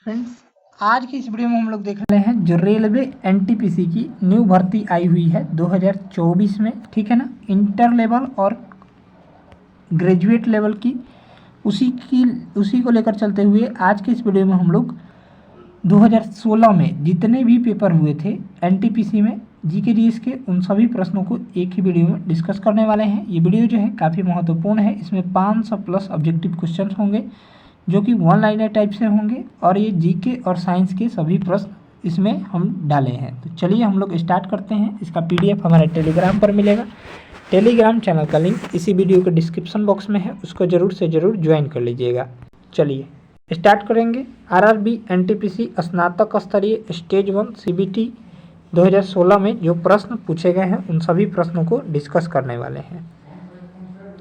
Friends, आज की इस वीडियो में हम लोग देख रहे हैं जो रेलवे एनटीपीसी की न्यू भर्ती आई हुई है 2024 में, ठीक है ना। इंटर लेवल और ग्रेजुएट लेवल की उसी को लेकर चलते हुए आज के इस वीडियो में हम लोग 2016 में जितने भी पेपर हुए थे एनटीपीसी में जीके जीएस के, उन सभी प्रश्नों को एक ही वीडियो में डिस्कस करने वाले हैं। ये वीडियो जो है काफ़ी महत्वपूर्ण है। इसमें 500 प्लस ऑब्जेक्टिव क्वेश्चन होंगे जो कि वन लाइनर टाइप से होंगे, और ये जीके और साइंस के सभी प्रश्न इसमें हम डाले हैं। तो चलिए हम लोग स्टार्ट करते हैं। इसका पीडीएफ हमारे टेलीग्राम पर मिलेगा। टेलीग्राम चैनल का लिंक इसी वीडियो के डिस्क्रिप्शन बॉक्स में है, उसको ज़रूर से ज़रूर ज्वाइन कर लीजिएगा। चलिए स्टार्ट करेंगे। आरआरबी एनटीपीसी स्नातक स्तरीय स्टेज 1 सीबीटी 2016 में जो प्रश्न पूछे गए हैं उन सभी प्रश्नों को डिस्कस करने वाले हैं।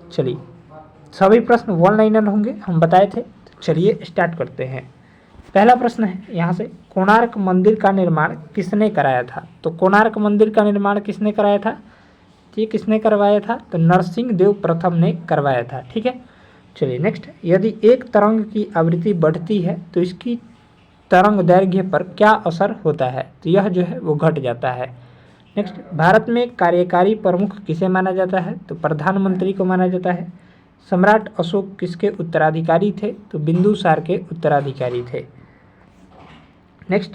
चलिए, सभी प्रश्न वन लाइनर होंगे, हम बताए थे। चलिए स्टार्ट करते हैं। पहला प्रश्न है यहाँ से, कोणार्क मंदिर का निर्माण किसने कराया था? तो कोणार्क मंदिर का निर्माण किसने कराया था? ये किसने करवाया था? तो नरसिंह देव प्रथम ने करवाया था, ठीक है। चलिए नेक्स्ट, यदि एक तरंग की आवृत्ति बढ़ती है तो इसकी तरंग दैर्घ्य पर क्या असर होता है? तो यह जो है वो घट जाता है। नेक्स्ट, भारत में कार्यकारी प्रमुख किसे माना जाता है? तो प्रधानमंत्री को माना जाता है। सम्राट अशोक किसके उत्तराधिकारी थे? तो बिंदुसार के उत्तराधिकारी थे। नेक्स्ट,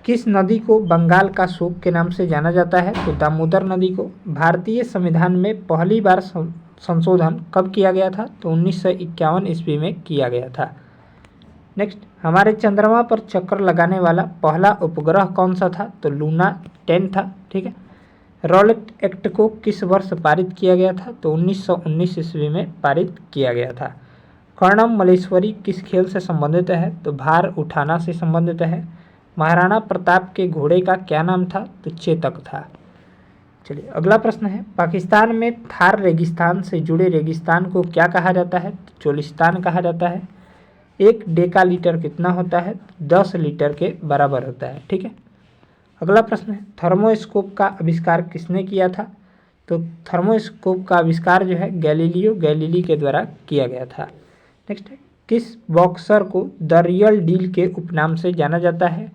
किस नदी को बंगाल का शोक के नाम से जाना जाता है? तो दामोदर नदी को। भारतीय संविधान में पहली बार संशोधन कब किया गया था? तो 1951 ईस्वी में किया गया था। नेक्स्ट, हमारे चंद्रमा पर चक्कर लगाने वाला पहला उपग्रह कौन सा था? तो लूना 10 था, ठीक है। रॉलेट एक्ट को किस वर्ष पारित किया गया था? तो 1919 ईस्वी में पारित किया गया था। कर्णम मलेश्वरी किस खेल से संबंधित है? तो भार उठाना से संबंधित है। महाराणा प्रताप के घोड़े का क्या नाम था? तो चेतक था। चलिए अगला प्रश्न है, पाकिस्तान में थार रेगिस्तान से जुड़े रेगिस्तान को क्या कहा जाता है? तो चोलिस्तान कहा जाता है। 1 डेकालीटर कितना होता है? 10 लीटर के बराबर होता है, ठीक है। अगला प्रश्न है, थर्मोस्कोप का आविष्कार किसने किया था? तो थर्मोस्कोप का आविष्कार जो है गैलीलियो गैलीली के द्वारा किया गया था। नेक्स्ट है, किस बॉक्सर को द रियल डील के उपनाम से जाना जाता है?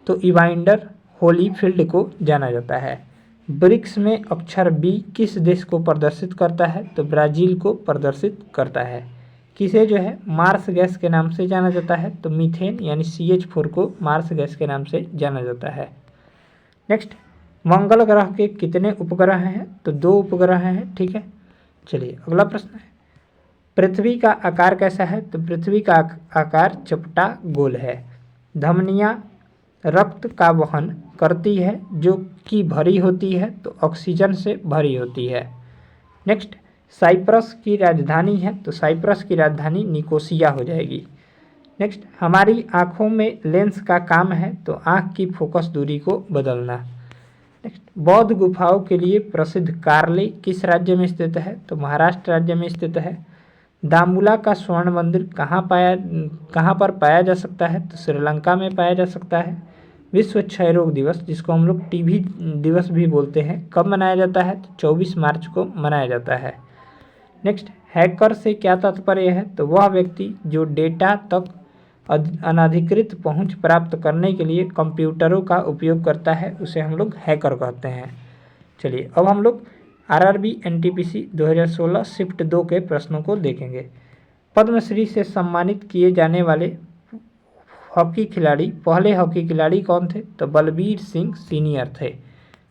तो इवाइंडर होलीफील्ड को जाना जाता है। ब्रिक्स में अक्षर बी किस देश को प्रदर्शित करता है? तो ब्राज़ील को प्रदर्शित करता है। किसे जो है मार्स गैस के नाम से जाना जाता है? तो मीथेन यानी CH4 को मार्स गैस के नाम से जाना जाता है। नेक्स्ट, मंगल ग्रह के कितने उपग्रह हैं? तो 2 उपग्रह हैं, ठीक है। चलिए अगला प्रश्न है, पृथ्वी का आकार कैसा है? तो पृथ्वी का आकार चपटा गोल है। धमनियाँ रक्त का वहन करती है जो कि भरी होती है, तो ऑक्सीजन से भरी होती है। नेक्स्ट, साइप्रस की राजधानी है? तो साइप्रस की राजधानी निकोसिया हो जाएगी। नेक्स्ट, हमारी आँखों में लेंस का काम है? तो आँख की फोकस दूरी को बदलना। नेक्स्ट, बौद्ध गुफाओं के लिए प्रसिद्ध कार्ले किस राज्य में स्थित है? तो महाराष्ट्र राज्य में स्थित है। दामुला का स्वर्ण मंदिर कहाँ पर पाया जा सकता है? तो श्रीलंका में पाया जा सकता है। विश्व क्षय रोग दिवस, जिसको हम लोग टीबी दिवस भी बोलते हैं, कब मनाया जाता है? तो 24 मार्च को मनाया जाता है। नेक्स्ट, हैकर से क्या तात्पर्य है? तो वह व्यक्ति जो डेटा तक अनधिकृत पहुंच प्राप्त करने के लिए कंप्यूटरों का उपयोग करता है उसे हम लोग हैकर कहते हैं। चलिए अब हम लोग आरआरबी एनटीपीसी 2016 शिफ्ट 2 के प्रश्नों को देखेंगे। पद्मश्री से सम्मानित किए जाने वाले हॉकी खिलाड़ी, पहले हॉकी खिलाड़ी कौन थे? तो बलबीर सिंह सीनियर थे।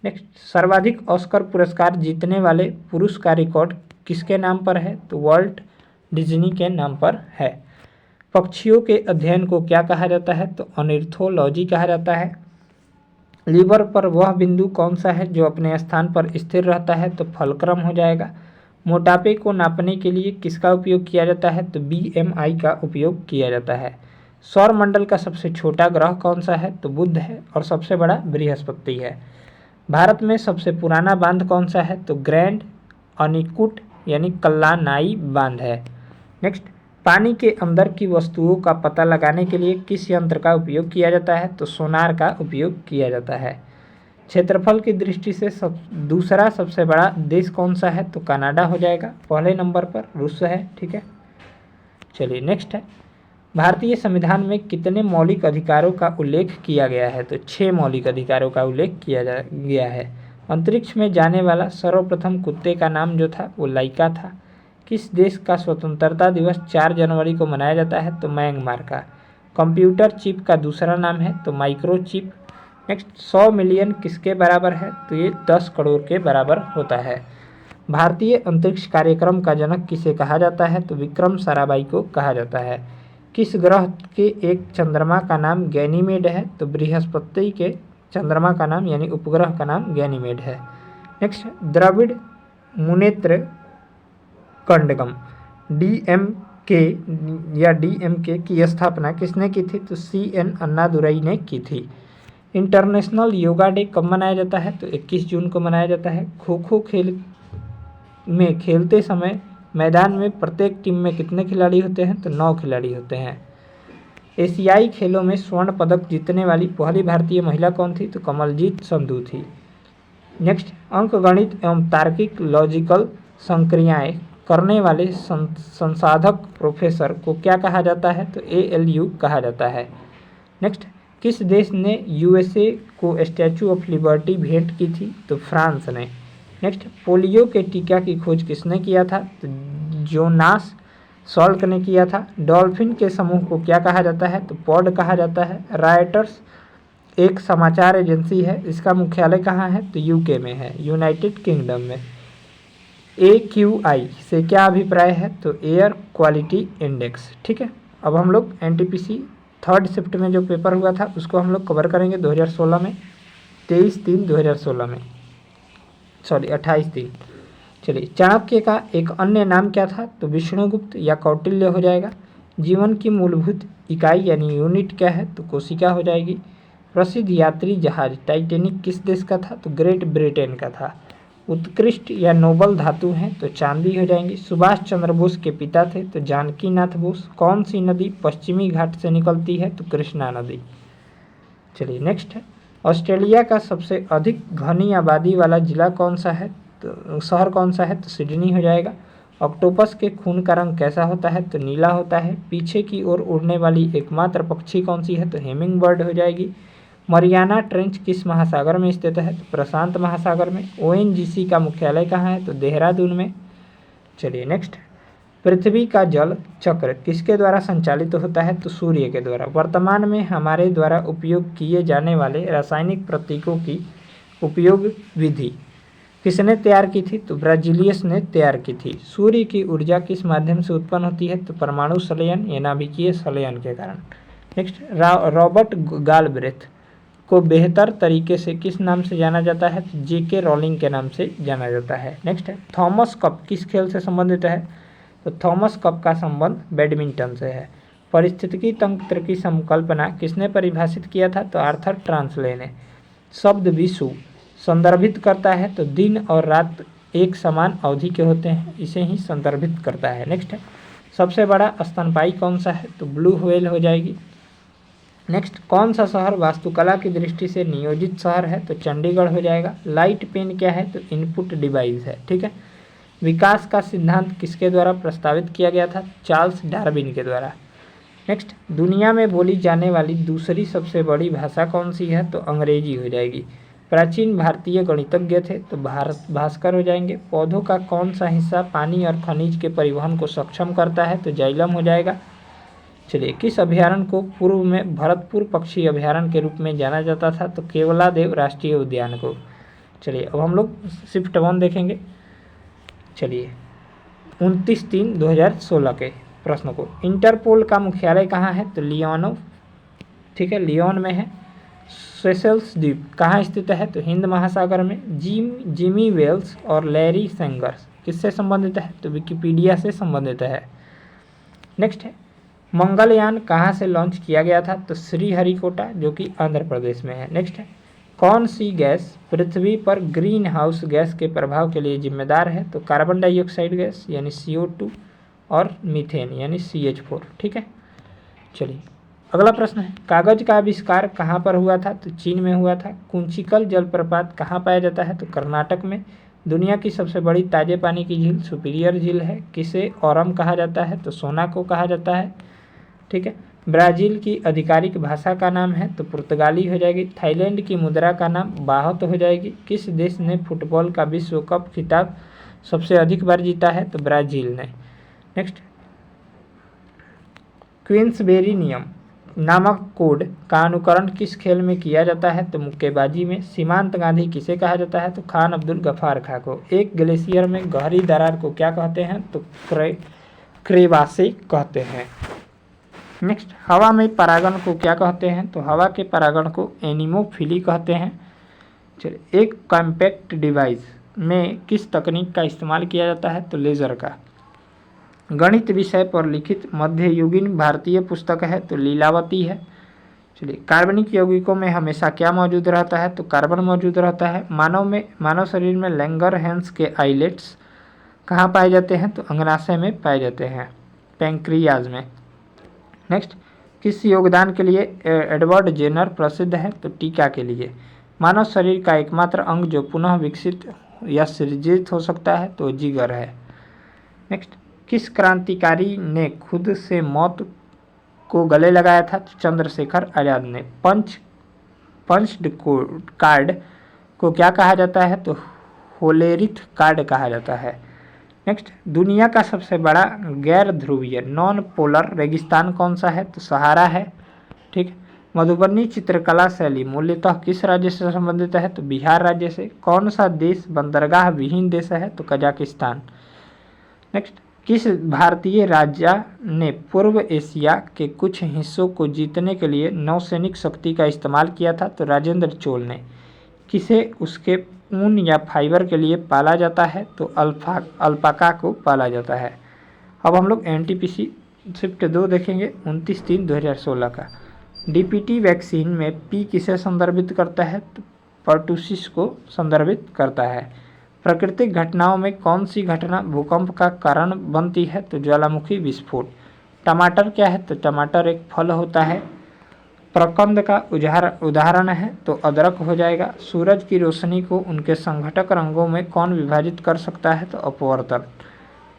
नेक्स्ट, सर्वाधिक ऑस्कर पुरस्कार जीतने वाले पुरुष का रिकॉर्ड किसके नाम पर है? तो वॉल्ट डिज्नी के नाम पर है। पक्षियों के अध्ययन को क्या कहा जाता है? तो ऑर्निथोलॉजी कहा जाता है। लीवर पर वह बिंदु कौन सा है जो अपने स्थान पर स्थिर रहता है? तो फलक्रम हो जाएगा। मोटापे को नापने के लिए किसका उपयोग किया जाता है? तो BMI का उपयोग किया जाता है। सौर मंडल का सबसे छोटा ग्रह कौन सा है? तो बुध है, और सबसे बड़ा बृहस्पति है। भारत में सबसे पुराना बांध कौन सा है? तो ग्रैंड अनिकुट यानी कल्लानाई बांध है। नेक्स्ट, पानी के अंदर की वस्तुओं का पता लगाने के लिए किस यंत्र का उपयोग किया जाता है? तो सोनार का उपयोग किया जाता है। क्षेत्रफल की दृष्टि से दूसरा सबसे बड़ा देश कौन सा है? तो कनाडा हो जाएगा। पहले नंबर पर रूस है, ठीक है। चलिए नेक्स्ट है, भारतीय संविधान में कितने मौलिक अधिकारों का उल्लेख किया गया है? तो 6 मौलिक अधिकारों का उल्लेख किया गया है। अंतरिक्ष में जाने वाला सर्वप्रथम कुत्ते का नाम जो था वो लाइका था। किस देश का स्वतंत्रता दिवस 4 जनवरी को मनाया जाता है? तो म्यांमार का। कंप्यूटर चिप का दूसरा नाम है तो माइक्रोचिप। नेक्स्ट, 100 मिलियन किसके बराबर है? तो ये 10 करोड़ के बराबर होता है। भारतीय अंतरिक्ष कार्यक्रम का जनक किसे कहा जाता है? तो विक्रम साराभाई को कहा जाता है। किस ग्रह के एक चंद्रमा का नाम गैनीमेड है? तो बृहस्पति के चंद्रमा का नाम यानी उपग्रह का नाम गैनीमेड है। नेक्स्ट, द्रविड़ मुनेत्र कंडगम डीएमके या डीएमके की स्थापना किसने की थी? तो CN अन्नादुरई ने की थी। इंटरनेशनल योगा डे कब मनाया जाता है? तो 21 जून को मनाया जाता है। खो खो खेल में खेलते समय मैदान में प्रत्येक टीम में कितने खिलाड़ी होते हैं? तो 9 खिलाड़ी होते हैं। एशियाई खेलों में स्वर्ण पदक जीतने वाली पहली भारतीय महिला कौन थी? तो कमलजीत संधू थी। नेक्स्ट, अंकगणित एवं तार्किक लॉजिकल संक्रियाएं करने वाले संसाधक प्रोफेसर को क्या कहा जाता है? तो ALU कहा जाता है। नेक्स्ट, किस देश ने USA को स्टैचू ऑफ लिबर्टी भेंट की थी? तो फ्रांस ने। नेक्स्ट, पोलियो के टीका की खोज किसने किया था? तो जोनास सॉल्क ने किया था। डॉल्फिन के समूह को क्या कहा जाता है? तो पॉड कहा जाता है। रॉयटर्स एक समाचार एजेंसी है, इसका मुख्यालय कहाँ है? तो UK में है, यूनाइटेड किंगडम में। AQI से क्या अभिप्राय है? तो एयर क्वालिटी इंडेक्स। ठीक है, अब हम लोग NTPC 3rd शिफ्ट में जो पेपर हुआ था उसको हम लोग कवर करेंगे 2016 में, 23/3/2016 में, सॉरी 28/3। चलिए, चाणक्य का एक अन्य नाम क्या था? तो विष्णुगुप्त या कौटिल्य हो जाएगा। जीवन की मूलभूत इकाई यानी यूनिट क्या है? तो कोशिका हो जाएगी। प्रसिद्ध यात्री जहाज टाइटैनिक किस देश का था? तो ग्रेट ब्रिटेन का था। उत्कृष्ट या नोबल धातु हैं तो चांदी हो जाएंगी। सुभाष चंद्र बोस के पिता थे तो जानकी नाथ बोस। कौन सी नदी पश्चिमी घाट से निकलती है? तो कृष्णा नदी। चलिए, नेक्स्ट है, ऑस्ट्रेलिया का सबसे अधिक घनी आबादी वाला जिला कौन सा है? तो शहर कौन सा है? तो सिडनी हो जाएगा। ऑक्टोपस के खून का रंग कैसा होता है? तो नीला होता है। पीछे की ओर उड़ने वाली एकमात्र पक्षी कौन सी है? तो हेमिंग बर्ड हो जाएगी। मरियाना ट्रेंच किस महासागर में स्थित है? तो प्रशांत महासागर में। ONGC का मुख्यालय कहाँ है? तो देहरादून में। चलिए, नेक्स्ट, पृथ्वी का जल चक्र किसके द्वारा संचालित होता है? तो सूर्य के द्वारा। वर्तमान में हमारे द्वारा उपयोग किए जाने वाले रासायनिक प्रतीकों की उपयोग विधि किसने तैयार की थी? तो ब्राजीलियस ने तैयार की थी। सूर्य की ऊर्जा किस माध्यम से उत्पन्न होती है? तो परमाणु संलयन या नाभिकीय संलयन के कारण। नेक्स्ट, रॉबर्ट गालब्रेथ को बेहतर तरीके से किस नाम से जाना जाता है? तो JK रॉलिंग के नाम से जाना जाता है। नेक्स्ट है, थॉमस कप किस खेल से संबंधित है? तो थॉमस कप का संबंध बैडमिंटन से है। पारिस्थितिकी तंत्र की संकल्पना किसने परिभाषित किया था? तो आर्थर ट्रांसले ने। शब्द विषु संदर्भित करता है तो दिन और रात एक समान अवधि के होते हैं, इसे ही संदर्भित करता है। नेक्स्ट है, सबसे बड़ा स्तनपायी कौन सा है? तो ब्लू व्हेल हो जाएगी। नेक्स्ट, कौन सा शहर वास्तुकला की दृष्टि से नियोजित शहर है? तो चंडीगढ़ हो जाएगा। लाइट पेन क्या है? तो इनपुट डिवाइस है। ठीक है, विकास का सिद्धांत किसके द्वारा प्रस्तावित किया गया था? चार्ल्स डार्विन के द्वारा। नेक्स्ट, दुनिया में बोली जाने वाली दूसरी सबसे बड़ी भाषा कौन सी है? तो अंग्रेजी हो जाएगी। प्राचीन भारतीय गणितज्ञ थे तो भास्कर हो जाएंगे। पौधों का कौन सा हिस्सा पानी और खनिज के परिवहन को सक्षम करता है? तो जाइलम हो जाएगा। चलिए, किस अभयारण्य को पूर्व में भरतपुर पक्षी अभयारण्य के रूप में जाना जाता था? तो केवलादेव राष्ट्रीय उद्यान को। चलिए, अब हम लोग शिफ्ट 1 देखेंगे। चलिए, 29/3/2016 के प्रश्न को। इंटरपोल का मुख्यालय कहाँ है? तो लियोनो, ठीक है, लियोन में है। सेशल्स द्वीप कहाँ स्थित है? तो हिंद महासागर में। जिमी वेल्स और लैरी सेंगर्स किससे संबंधित है? तो विकिपीडिया से संबंधित है। नेक्स्ट है, मंगलयान कहाँ से लॉन्च किया गया था? तो श्रीहरिकोटा, जो कि आंध्र प्रदेश में है। नेक्स्ट है, कौन सी गैस पृथ्वी पर ग्रीन हाउस गैस के प्रभाव के लिए जिम्मेदार है? तो कार्बन डाइऑक्साइड गैस यानी CO2 और मीथेन यानी CH4। ठीक है, चलिए, अगला प्रश्न है, कागज का आविष्कार कहाँ पर हुआ था? तो चीन में हुआ था। कुंचिकल जलप्रपात कहाँ पाया जाता है? तो कर्नाटक में। दुनिया की सबसे बड़ी ताजे पानी की झील सुपीरियर झील है। किसे ओरम कहा जाता है? तो सोना को कहा जाता है। ठीक है। ब्राज़ील की आधिकारिक भाषा का नाम है तो पुर्तगाली हो जाएगी। थाईलैंड की मुद्रा का नाम बाहत हो जाएगी। किस देश ने फुटबॉल का विश्व कप खिताब सबसे अधिक बार जीता है तो ब्राज़ील ने। नेक्स्ट, क्वींसबेरी नियम नामक कोड का अनुकरण किस खेल में किया जाता है तो मुक्केबाजी में। सीमांत गांधी किसे कहा जाता है तो खान अब्दुल गफ्फार खां को। एक ग्लेशियर में गहरी दरार को क्या कहते हैं तो क्रेवासे कहते हैं। नेक्स्ट, हवा में परागण को क्या कहते हैं तो हवा के परागण को एनिमोफिली कहते हैं। चलिए, एक कॉम्पैक्ट डिवाइस में किस तकनीक का इस्तेमाल किया जाता है तो लेज़र का। गणित विषय पर लिखित मध्ययुगीन भारतीय पुस्तक है तो लीलावती है। चलिए, कार्बनिक यौगिकों में हमेशा क्या मौजूद रहता है तो कार्बन मौजूद रहता है। मानव शरीर में लैंगरहैंस के आइलेट्स कहाँ पाए जाते हैं तो अंगनाशय में पाए जाते हैं, पैंक्रियाज में। नेक्स्ट, किस योगदान के लिए एडवर्ड जेनर प्रसिद्ध है तो टीका के लिए। मानव शरीर का एकमात्र अंग जो पुनः विकसित या सृजित हो सकता है तो जिगर है। नेक्स्ट, किस क्रांतिकारी ने खुद से मौत को गले लगाया था तो चंद्रशेखर आजाद ने। पंच्ड कार्ड को क्या कहा जाता है तो होलेरिथ कार्ड कहा जाता है। नेक्स्ट, दुनिया का सबसे बड़ा गैर ध्रुवीय नॉन पोलर रेगिस्तान कौन सा है तो सहारा है। ठीक, मधुबनी चित्रकला शैली मूल्यतः किस राज्य से संबंधित है तो बिहार राज्य से। कौन सा देश बंदरगाह विहीन देश है तो कजाकिस्तान। नेक्स्ट, किस भारतीय राजा ने पूर्व एशिया के कुछ हिस्सों को जीतने के लिए नौसैनिक शक्ति का इस्तेमाल किया था तो राजेंद्र चोल ने। किसे उसके ऊन या फाइबर के लिए पाला जाता है तो अल्पाका को पाला जाता है। अब हम लोग एनटीपीसी शिफ्ट 2 देखेंगे 29/3/2016 का। डीपीटी वैक्सीन में पी किसे संदर्भित करता है तो पर्टुसिस को संदर्भित करता है। प्राकृतिक घटनाओं में कौन सी घटना भूकंप का कारण बनती है तो ज्वालामुखी विस्फोट। टमाटर क्या है तो टमाटर एक फल होता है। प्रकंद का उदाहरण है तो अदरक हो जाएगा। सूरज की रोशनी को उनके संघटक रंगों में कौन विभाजित कर सकता है तो अपवर्तन।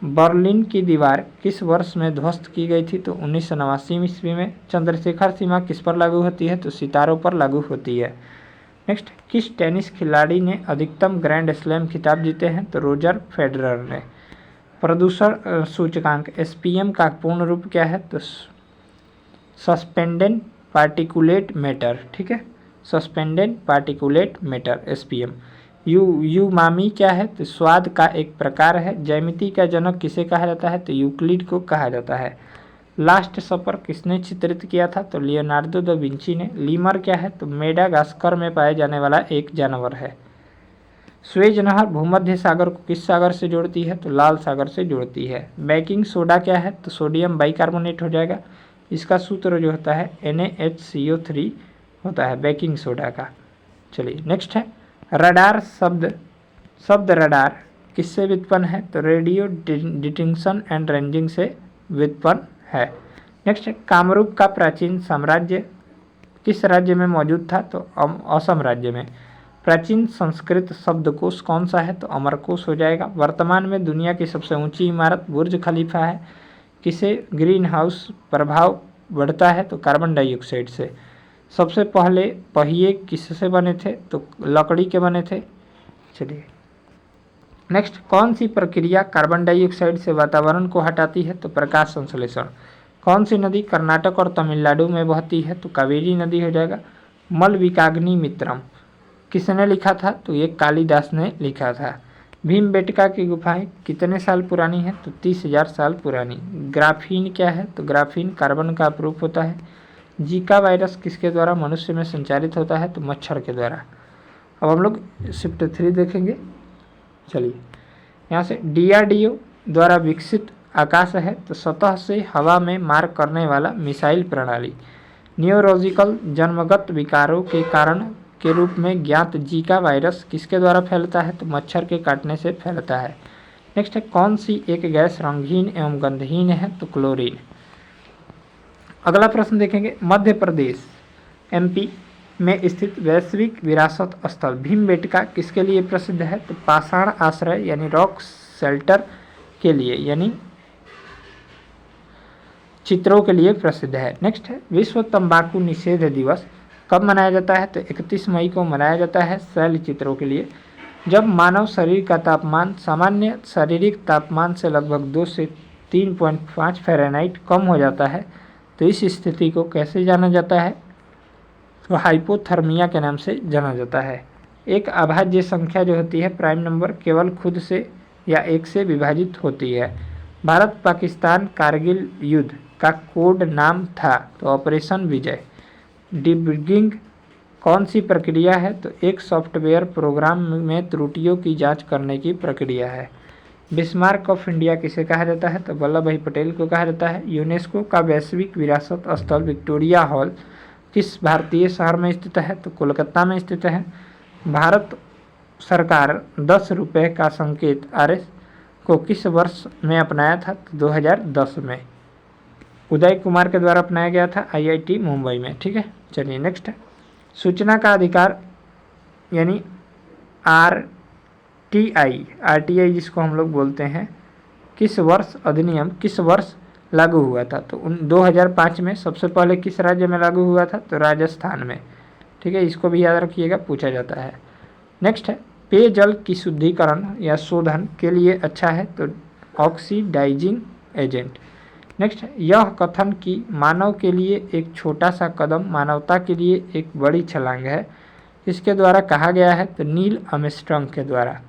बर्लिन की दीवार किस वर्ष में ध्वस्त की गई थी तो 1989 ईस्वी में। चंद्रशेखर सीमा किस पर लागू होती है तो सितारों पर लागू होती है। नेक्स्ट, किस टेनिस खिलाड़ी ने अधिकतम ग्रैंड स्लैम खिताब जीते हैं तो रोजर फेडरर ने। प्रदूषण सूचकांक एसपीएम का पूर्ण रूप क्या है तो सस्पेंडेड पार्टिकुलेट मैटर। ठीक है, सस्पेंडेड पार्टिकुलेट मैटर एसपीएम। यूमामी क्या है तो स्वाद का एक प्रकार है। ज्यामिति का जनक किसे कहा जाता है तो यूक्लिड को कहा जाता है। लास्ट सपर किसने चित्रित किया था तो लियोनार्डो दा विंची ने। लीमर क्या है तो मेडागास्कर में पाए जाने वाला एक जानवर है। स्वेज नहर भूमध्य सागर को किस सागर से जोड़ती है तो लाल सागर से जोड़ती है। बेकिंग सोडा क्या है तो सोडियम बाइकार्बोनेट हो जाएगा। इसका सूत्र जो होता है NaHCO3 होता है बेकिंग सोडा का। चलिए, नेक्स्ट है रडार शब्द रडार किससे व्युत्पन्न है तो रेडियो डिटेक्शन एंड रेंजिंग से व्युत्पन्न है। नेक्स्ट, कामरूप का प्राचीन साम्राज्य किस राज्य में मौजूद था तो असम राज्य में। प्राचीन संस्कृत शब्दकोश कौन सा है तो अमरकोश हो जाएगा। वर्तमान में दुनिया की सबसे ऊंची इमारत बुर्ज खलीफा है। किसे ग्रीन हाउस प्रभाव बढ़ता है तो कार्बन डाइऑक्साइड से। सबसे पहले पहिए किससे बने थे तो लकड़ी के बने थे। चलिए, नेक्स्ट, कौन सी प्रक्रिया कार्बन डाइऑक्साइड से वातावरण को हटाती है तो प्रकाश संश्लेषण। कौन सी नदी कर्नाटक और तमिलनाडु में बहती है तो कावेरी नदी हो जाएगा। मलविकाग्नि मित्रम किसने लिखा था तो ये कालिदास ने लिखा था। भीमबेटका की गुफाएं कितने साल पुरानी है तो 30,000 साल पुरानी। ग्राफीन क्या है तो ग्राफीन कार्बन का अपरूप होता है। जीका वायरस किसके द्वारा मनुष्य में संचारित होता है तो मच्छर के द्वारा। अब हम लोग शिफ्ट 3 देखेंगे। चलिए, यहाँ से DRDO द्वारा विकसित आकाश है तो सतह से हवा में मार करने वाला मिसाइल प्रणाली। न्यूरोलॉजिकल जन्मगत विकारों के कारण के रूप में ज्ञात जीका वायरस किसके द्वारा फैलता है तो मच्छर के काटने से फैलता है। नेक्स्ट है, कौन सी एक गैस रंगहीन एवं गंधहीन है तो क्लोरीन। अगला प्रश्न देखेंगे। मध्य प्रदेश MP में स्थित वैश्विक विरासत स्थल भीमबेटका किसके लिए प्रसिद्ध है तो पाषाण आश्रय यानी रॉक शेल्टर के लिए। यानी चित्रों के लिए प्रसिद्ध है। नेक्स्ट है विश्व तंबाकू निषेध दिवस कब मनाया जाता है? तो 31 मई को मनाया जाता है शैल चित्रों के लिए। जब मानव शरीर का तापमान सामान्य शारीरिक तापमान से लगभग 2 से 3.5 फ़ारेनहाइट कम हो जाता है तो इस स्थिति को कैसे जाना जाता है? तो हाइपोथर्मिया के नाम से जाना जाता है। एक अभाज्य संख्या जो होती है प्राइम नंबर केवल खुद से या एक से विभाजित होती है। भारत पाकिस्तान कारगिल युद्ध का कोड नाम था? तो ऑपरेशन विजय। डिबगिंग कौन सी प्रक्रिया है? तो एक सॉफ्टवेयर प्रोग्राम में त्रुटियों की जांच करने की प्रक्रिया है। बिस्मार्क ऑफ इंडिया किसे कहा जाता है? तो वल्लभ भाई पटेल को कहा जाता है। यूनेस्को का वैश्विक विरासत स्थल विक्टोरिया हॉल किस भारतीय शहर में स्थित है? तो कोलकाता में स्थित है। भारत सरकार 10 रुपये का संकेत आरएस को किस वर्ष में अपनाया था? तो 2010 में उदय कुमार के द्वारा अपनाया गया था आईआईटी मुंबई में। ठीक है, चलिए नेक्स्ट है सूचना का अधिकार यानी आरटीआई जिसको हम लोग बोलते हैं किस वर्ष अधिनियम किस वर्ष लागू हुआ था? तो 2005 में। सबसे पहले किस राज्य में लागू हुआ था? तो राजस्थान में। ठीक है, इसको भी याद रखिएगा, पूछा जाता है। नेक्स्ट है पेयजल की शुद्धिकरण या शोधन के लिए अच्छा है? तो ऑक्सीडाइजिंग एजेंट। नेक्स्ट है यह कथन कि मानव के लिए एक छोटा सा कदम मानवता के लिए एक बड़ी छलांग है इसके द्वारा कहा गया है? तो नील आर्मस्ट्रांग के द्वारा।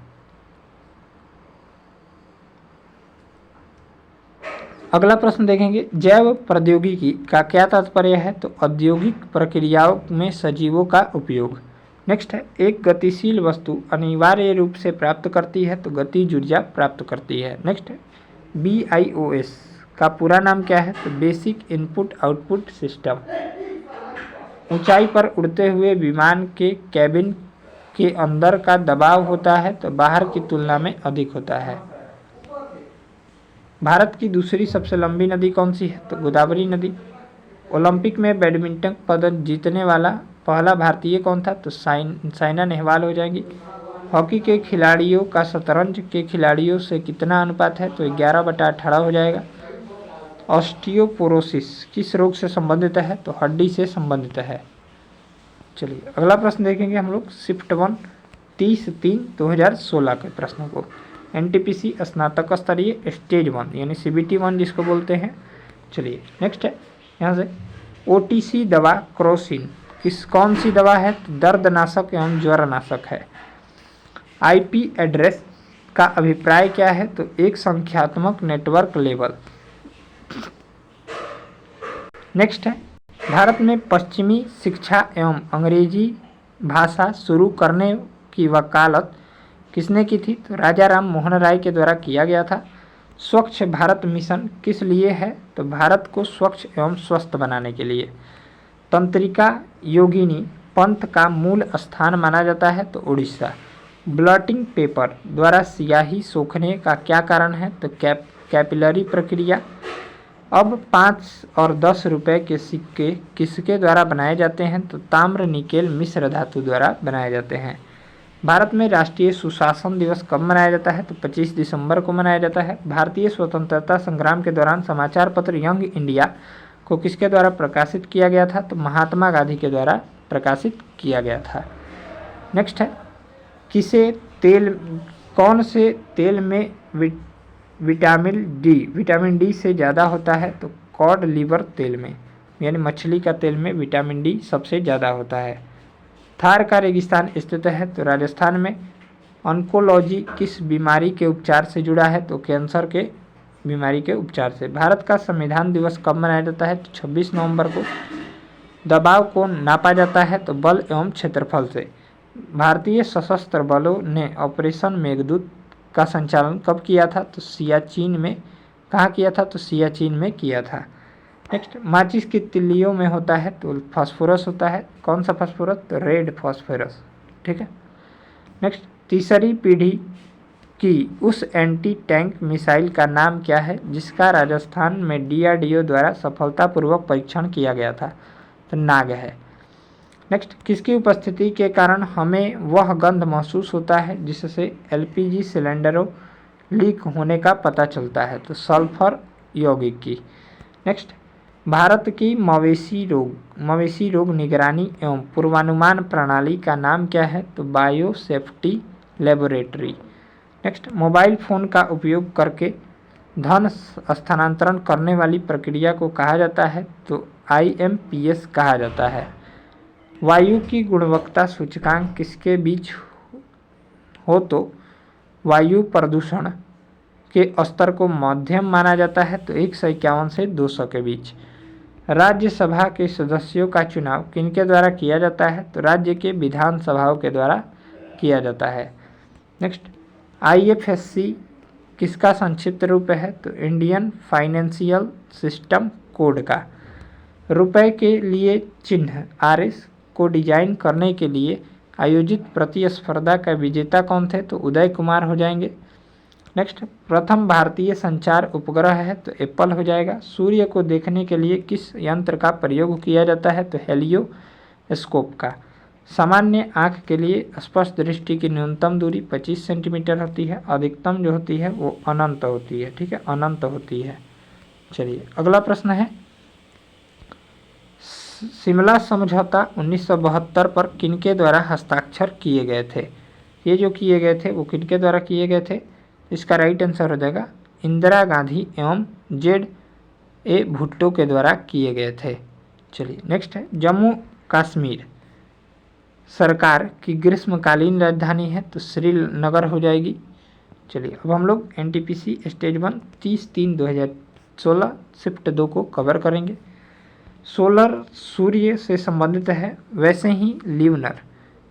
अगला प्रश्न देखेंगे जैव प्रौद्योगिकी का क्या तात्पर्य है? तो औद्योगिक प्रक्रियाओं में सजीवों का उपयोग। नेक्स्ट है एक गतिशील वस्तु अनिवार्य रूप से प्राप्त करती है? तो गतिज ऊर्जा प्राप्त करती है। नेक्स्ट है BIOS का पूरा नाम क्या है? तो बेसिक इनपुट आउटपुट सिस्टम। ऊंचाई पर उड़ते हुए विमान के कैबिन के अंदर का दबाव होता है? तो बाहर की तुलना में अधिक होता है। भारत की दूसरी सबसे लंबी नदी कौन सी है? तो गोदावरी नदी। ओलंपिक में बैडमिंटन पदक जीतने वाला पहला भारतीय कौन था? तो साइना नेहवाल हो जाएंगी। हॉकी के खिलाड़ियों का शतरंज के खिलाड़ियों से कितना अनुपात है? तो 11/18 हो जाएगा। ऑस्टियोपोरोसिस किस रोग से संबंधित है? तो हड्डी से संबंधित है। चलिए अगला प्रश्न देखेंगे हम लोग शिफ्ट 1 30/3/2016 के प्रश्नों को। NTPC स्नातक स्तरीय स्टेज 1 यानी CBT 1 जिसको बोलते हैं। चलिए नेक्स्ट है यहाँ से OTC दवा क्रोसिन कौन सी दवा है? तो दर्दनाशक एवं ज्वरनाशक है। IP एड्रेस का अभिप्राय क्या है? तो एक संख्यात्मक नेटवर्क लेवल। नेक्स्ट है भारत में पश्चिमी शिक्षा एवं अंग्रेजी भाषा शुरू करने की वकालत किसने की थी? तो राजा राम मोहन राय के द्वारा किया गया था। स्वच्छ भारत मिशन किस लिए है? तो भारत को स्वच्छ एवं स्वस्थ बनाने के लिए। तंत्रिका योगिनी पंथ का मूल स्थान माना जाता है? तो उड़ीसा। ब्लॉटिंग पेपर द्वारा स्याही सोखने का क्या कारण है? तो कैपिलरी प्रक्रिया। अब 5 और 10 रुपये के सिक्के किसके द्वारा बनाए जाते हैं? तो ताम्र निकेल मिश्र धातु द्वारा बनाए जाते हैं। भारत में राष्ट्रीय सुशासन दिवस कब मनाया जाता है? तो 25 दिसंबर को मनाया जाता है। भारतीय स्वतंत्रता संग्राम के दौरान समाचार पत्र यंग इंडिया को किसके द्वारा प्रकाशित किया गया था? तो महात्मा गांधी के द्वारा प्रकाशित किया गया था। नेक्स्ट है कौन से तेल में विटामिन डी से ज़्यादा होता है? तो कॉड लिवर तेल में यानी मछली का तेल में विटामिन डी सबसे ज़्यादा होता है। थार का रेगिस्तान स्थित है? तो राजस्थान में। ऑन्कोलॉजी किस बीमारी के उपचार से जुड़ा है? तो कैंसर के बीमारी के उपचार से। भारत का संविधान दिवस कब मनाया जाता है? तो 26 नवंबर को। दबाव को नापा जाता है? तो बल एवं क्षेत्रफल से। भारतीय सशस्त्र बलों ने ऑपरेशन मेघदूत का संचालन कब किया था? तो सियाचिन में। कहाँ किया था? तो सियाचिन में किया था। नेक्स्ट माचिस की तिल्लियों में होता है? तो फास्फोरस होता है। कौन सा फास्फोरस? तो रेड फास्फोरस। ठीक है। नेक्स्ट तीसरी पीढ़ी की उस एंटी टैंक मिसाइल का नाम क्या है जिसका राजस्थान में DRDO द्वारा सफलतापूर्वक परीक्षण किया गया था? तो नाग है। नेक्स्ट किसकी उपस्थिति के कारण हमें वह गंध महसूस होता है जिससे LPG सिलेंडरों लीक होने का पता चलता है? तो सल्फर यौगिक की। नेक्स्ट भारत की मवेशी रोग निगरानी एवं पूर्वानुमान प्रणाली का नाम क्या है? तो bio safety laboratory. Next, mobile phone का उपयोग करके धन स्थानांतरण करने वाली प्रक्रिया को कहा जाता है? तो IMPS कहा जाता है। वायु की गुणवत्ता सूचकांक किसके बीच हो तो वायु प्रदूषण के स्तर को मध्यम माना जाता है? तो 151 से 200 के बीच। राज्यसभा के सदस्यों का चुनाव किनके द्वारा किया जाता है? तो राज्य के विधानसभाओं के द्वारा किया जाता है। नेक्स्ट, IFSC किसका संक्षिप्त रूप है? तो इंडियन फाइनेंशियल सिस्टम कोड का। रुपए के लिए चिन्ह RS को डिजाइन करने के लिए आयोजित प्रतिस्पर्धा का विजेता कौन थे? तो उदय कुमार हो जाएंगे। नेक्स्ट, प्रथम भारतीय संचार उपग्रह है? तो एप्पल हो जाएगा। सूर्य को देखने के लिए किस यंत्र का प्रयोग किया जाता है? तो हेलियोस्कोप का। सामान्य आँख के लिए स्पष्ट दृष्टि की न्यूनतम दूरी 25 सेंटीमीटर होती है, अधिकतम जो होती है वो अनंत होती है। ठीक है, अनंत होती है। चलिए अगला प्रश्न है, शिमला समझौता 1972 पर किनके द्वारा हस्ताक्षर किए गए थे? ये जो किए गए थे वो किनके द्वारा किए गए थे? इसका राइट आंसर हो जाएगा इंदिरा गांधी एवं ZA भुट्टो के द्वारा किए गए थे। चलिए नेक्स्ट है, जम्मू कश्मीर सरकार की ग्रीष्मकालीन राजधानी है? तो श्रीनगर हो जाएगी। चलिए अब हम लोग NTPC स्टेज 1 30/3/2016 शिफ्ट 2 को कवर करेंगे। सोलर सूर्य से संबंधित है, वैसे ही ल्यूनर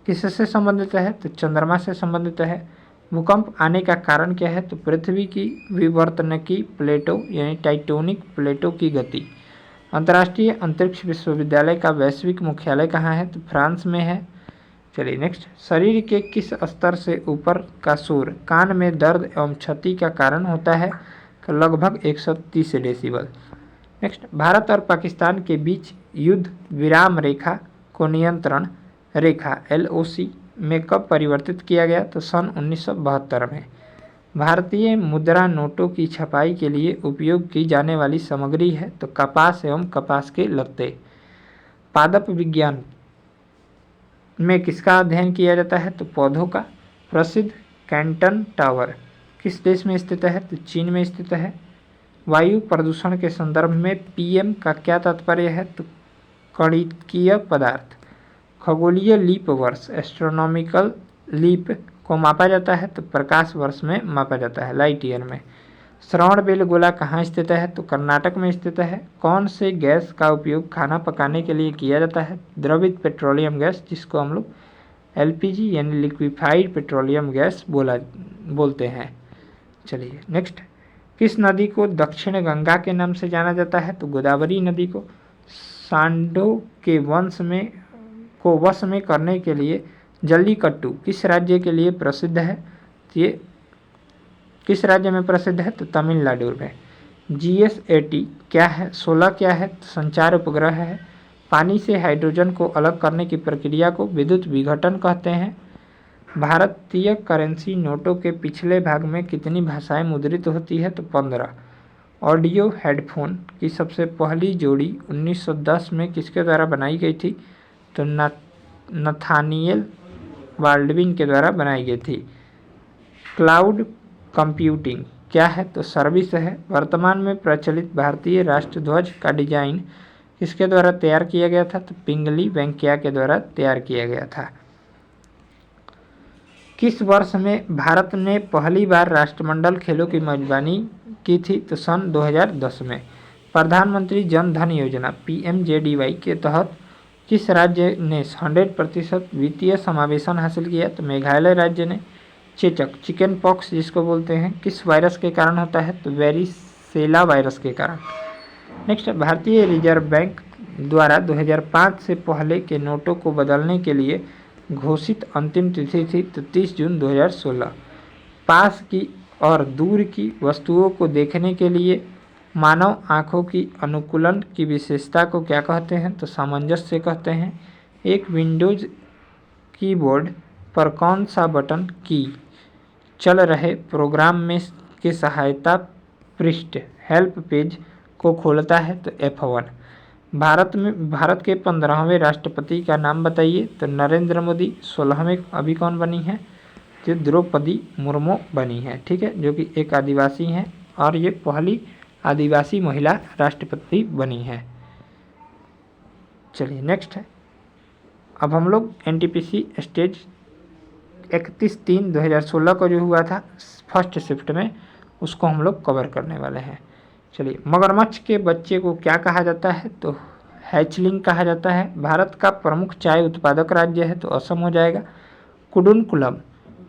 किससे संबंधित है? तो चंद्रमा से संबंधित है। भूकंप आने का कारण क्या है? तो पृथ्वी की विवर्तनकी प्लेटों यानी टाइटोनिक प्लेटों की गति। अंतर्राष्ट्रीय अंतरिक्ष विश्वविद्यालय का वैश्विक मुख्यालय कहाँ है? तो फ्रांस में है। चलिए नेक्स्ट, शरीर के किस स्तर से ऊपर का शोर कान में दर्द एवं क्षति का कारण होता है? तो लगभग 130 डेसिबल। नेक्स्ट, भारत और पाकिस्तान के बीच युद्ध विराम रेखा को नियंत्रण रेखा LOC में कब परिवर्तित किया गया? तो सन 1972 में। भारतीय मुद्रा नोटों की छपाई के लिए उपयोग की जाने वाली सामग्री है? तो कपास एवं कपास के लत्ते। पादप विज्ञान में किसका अध्ययन किया जाता है? तो पौधों का। प्रसिद्ध कैंटन टावर किस देश में स्थित है? तो चीन में स्थित है। वायु प्रदूषण के संदर्भ में PM का क्या तात्पर्य है? तो कणिकीय पदार्थ। खगोलीय लीप वर्ष एस्ट्रोनॉमिकल लीप को मापा जाता है? तो प्रकाश वर्ष में मापा जाता है, लाइट ईयर में। श्रवणबेलगोला कहाँ स्थित है? तो कर्नाटक में स्थित है। कौन से गैस का उपयोग खाना पकाने के लिए किया जाता है? द्रवित पेट्रोलियम गैस, जिसको हम लोग LPG यानी लिक्विफाइड पेट्रोलियम गैस बोलते हैं। चलिए नेक्स्ट, किस नदी को दक्षिण गंगा के नाम से जाना जाता है? तो गोदावरी नदी को। सांडों के वश में करने के लिए जल्लीकट्टू किस राज्य के लिए प्रसिद्ध है? ये किस राज्य में प्रसिद्ध है? तो तमिलनाडु में। GSAT क्या है? 16 क्या है? तो संचार उपग्रह है। पानी से हाइड्रोजन को अलग करने की प्रक्रिया को विद्युत विघटन कहते हैं। भारतीय करेंसी नोटों के पिछले भाग में कितनी भाषाएं मुद्रित होती है? तो 15। ऑडियो हेडफोन की सबसे पहली जोड़ी 1910 में किसके द्वारा बनाई गई थी? तो नथानिएल बाल्डविन के द्वारा बनाई गई थी। क्लाउड कंप्यूटिंग क्या है? तो सर्विस है। वर्तमान में प्रचलित भारतीय राष्ट्रध्वज का डिजाइन किसके द्वारा तैयार किया गया था? तो पिंगली वेंकैया के द्वारा तैयार किया गया था। किस वर्ष में भारत ने पहली बार राष्ट्रमंडल खेलों की मेजबानी की थी? तो सन 2010 में। प्रधानमंत्री जन धन योजना PMJDY के तहत किस राज्य ने 100% वित्तीय समावेशन हासिल किया? तो मेघालय राज्य ने। चेचक चिकन पॉक्स जिसको बोलते हैं किस वायरस के कारण होता है? तो वेरिसेला वायरस के कारण। नेक्स्ट, भारतीय रिजर्व बैंक द्वारा 2005 से पहले के नोटों को बदलने के लिए घोषित अंतिम तिथि थी? तो 30 जून 2016। पास की और दूर की वस्तुओं को देखने के लिए मानव आँखों की अनुकूलन की विशेषता को क्या कहते हैं? तो सामंजस्य कहते हैं। एक विंडोज कीबोर्ड पर कौन सा बटन की चल रहे प्रोग्राम में के सहायता पृष्ठ हेल्प पेज को खोलता है? तो F1। भारत के 15वें राष्ट्रपति का नाम बताइए। तो नरेंद्र मोदी। 16वें अभी कौन बनी है? जो द्रौपदी मुर्मू बनी है, ठीक है, जो कि एक आदिवासी हैं और ये पहली आदिवासी महिला राष्ट्रपति बनी है। चलिए नेक्स्ट है, अब हम लोग एनटीपीसी स्टेज 31/3/2016 को जो हुआ था फर्स्ट शिफ्ट में, उसको हम लोग कवर करने वाले हैं। चलिए, मगरमच्छ के बच्चे को क्या कहा जाता है? तो हैचलिंग कहा जाता है। भारत का प्रमुख चाय उत्पादक राज्य है, तो असम हो जाएगा।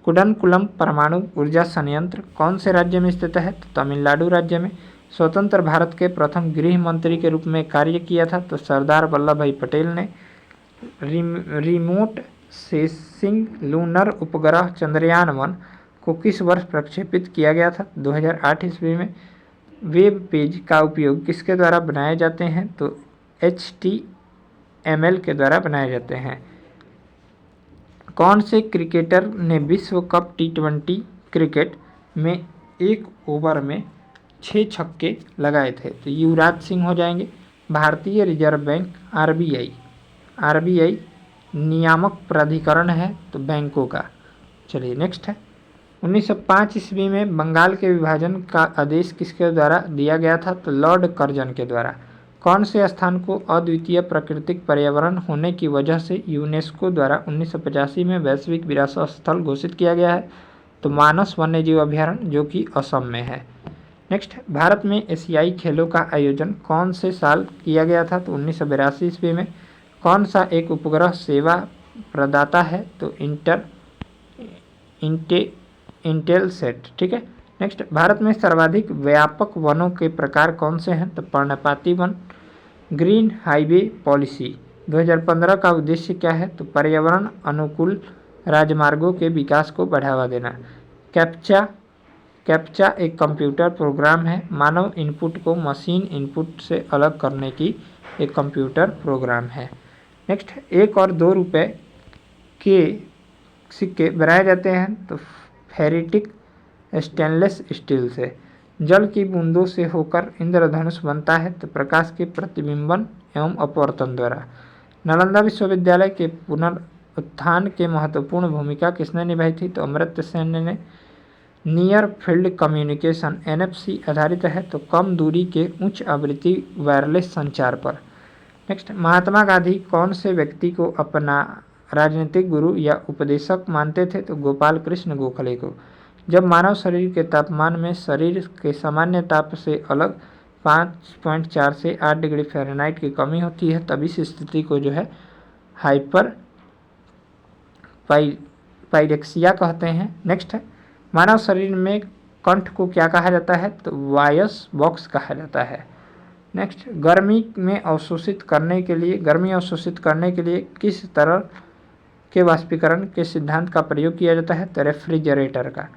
कुडनकुलम परमाणु ऊर्जा संयंत्र कौन से राज्य में स्थित है? तो तमिलनाडु राज्य में। स्वतंत्र भारत के प्रथम गृह मंत्री के रूप में कार्य किया था, तो सरदार वल्लभ भाई पटेल ने। रिमोट सेंसिंग लूनर उपग्रह चंद्रयान-1 को किस वर्ष प्रक्षेपित किया गया था? 2008 ईस्वी में। वेब पेज का उपयोग किसके द्वारा बनाए जाते हैं? तो HTML के द्वारा बनाए जाते हैं। कौन से क्रिकेटर ने विश्व कप T20 क्रिकेट में 1 ओवर में 6 छक्के लगाए थे? तो युवराज सिंह हो जाएंगे। भारतीय रिजर्व बैंक RBI नियामक प्राधिकरण है, तो बैंकों का। चलिए नेक्स्ट है, 1905 ईस्वी में बंगाल के विभाजन का आदेश किसके द्वारा दिया गया था? तो लॉर्ड कर्जन के द्वारा। कौन से स्थान को अद्वितीय प्राकृतिक पर्यावरण होने की वजह से यूनेस्को द्वारा 1985 में वैश्विक विरासत स्थल घोषित किया गया है? तो मानस वन्यजीव अभयारण्य, जो कि असम में है। नेक्स्ट, भारत में एशियाई खेलों का आयोजन कौन से साल किया गया था? तो 1982 ईस्वी में। कौन सा एक उपग्रह सेवा प्रदाता है? तो इंटेलसेट, ठीक है। नेक्स्ट, भारत में सर्वाधिक व्यापक वनों के प्रकार कौन से हैं? तो पर्णपाती वन। ग्रीन हाईवे पॉलिसी 2015 का उद्देश्य क्या है? तो पर्यावरण अनुकूल राजमार्गों के विकास को बढ़ावा देना। कैप्चा एक कंप्यूटर प्रोग्राम है, मानव इनपुट को मशीन इनपुट से अलग करने की एक कंप्यूटर प्रोग्राम है। नेक्स्ट, 1 और 2 रुपये के सिक्के बनाए जाते हैं, तो फेरिटिक स्टेनलेस स्टील से। जल की बूंदों से होकर इंद्रधनुष बनता है, तो प्रकाश के प्रतिबिंबन एवं अपवर्तन द्वारा। नालंदा विश्वविद्यालय के पुनरुत्थान के महत्वपूर्ण भूमिका किसने निभाई थी? तो अमर्त्य सेन ने। नियर फील्ड कम्युनिकेशन NFC आधारित है, तो कम दूरी के उच्च आवृत्ति वायरलेस संचार पर। नेक्स्ट, महात्मा गांधी कौन से व्यक्ति को अपना राजनीतिक गुरु या उपदेशक मानते थे? तो गोपाल कृष्ण गोखले को। जब मानव शरीर के तापमान में शरीर के सामान्य ताप से अलग 5.4 से 8 डिग्री फ़ारेनहाइट की कमी होती है, तब इस स्थिति को जो है हाइपर पाइरेक्सिया कहते हैं। नेक्स्ट है, मानव शरीर में कंठ को क्या कहा जाता है? तो वॉयस बॉक्स कहा जाता है। नेक्स्ट, गर्मी अवशोषित करने के लिए किस तरह के वाष्पीकरण के सिद्धांत का प्रयोग किया जाता है? तो रेफ्रिजरेटर का।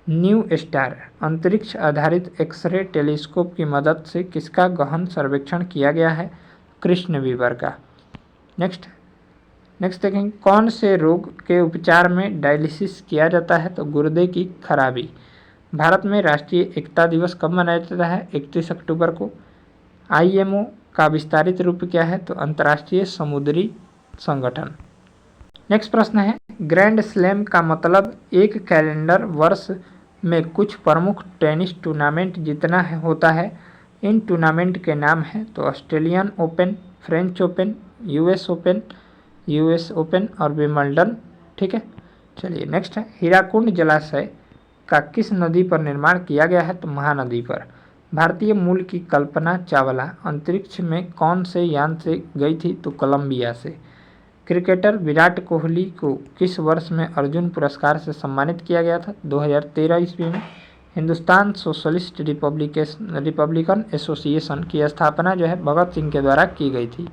न्यू स्टार अंतरिक्ष आधारित एक्सरे टेलीस्कोप की मदद से किसका गहन सर्वेक्षण किया गया है? कृष्ण वीवर का। नेक्स्ट देखेंगे, कौन से रोग के उपचार में डायलिसिस किया जाता है? तो गुर्दे की खराबी। भारत में राष्ट्रीय एकता दिवस कब मनाया जाता है? 31 अक्टूबर को। IMO का विस्तारित रूप क्या है? तो अंतर्राष्ट्रीय समुद्री संगठन। नेक्स्ट प्रश्न है, ग्रैंड स्लैम का मतलब एक कैलेंडर वर्ष में कुछ प्रमुख टेनिस टूर्नामेंट जीतना होता है। इन टूर्नामेंट के नाम हैं तो Australian open, French open, US open और विंबलडन, ठीक है। चलिए नेक्स्ट है, हीराकुंड जलाशय का किस नदी पर निर्माण किया गया है? तो महानदी पर। भारतीय मूल की कल्पना चावला अंतरिक्ष में कौन से यान से गई थी? तो कोलंबिया से। क्रिकेटर विराट कोहली को किस वर्ष में अर्जुन पुरस्कार से सम्मानित किया गया था? 2013 ईस्वी में। हिंदुस्तान सोशलिस्ट रिपब्लिकन एसोसिएशन की स्थापना जो है भगत सिंह के द्वारा की गई थी।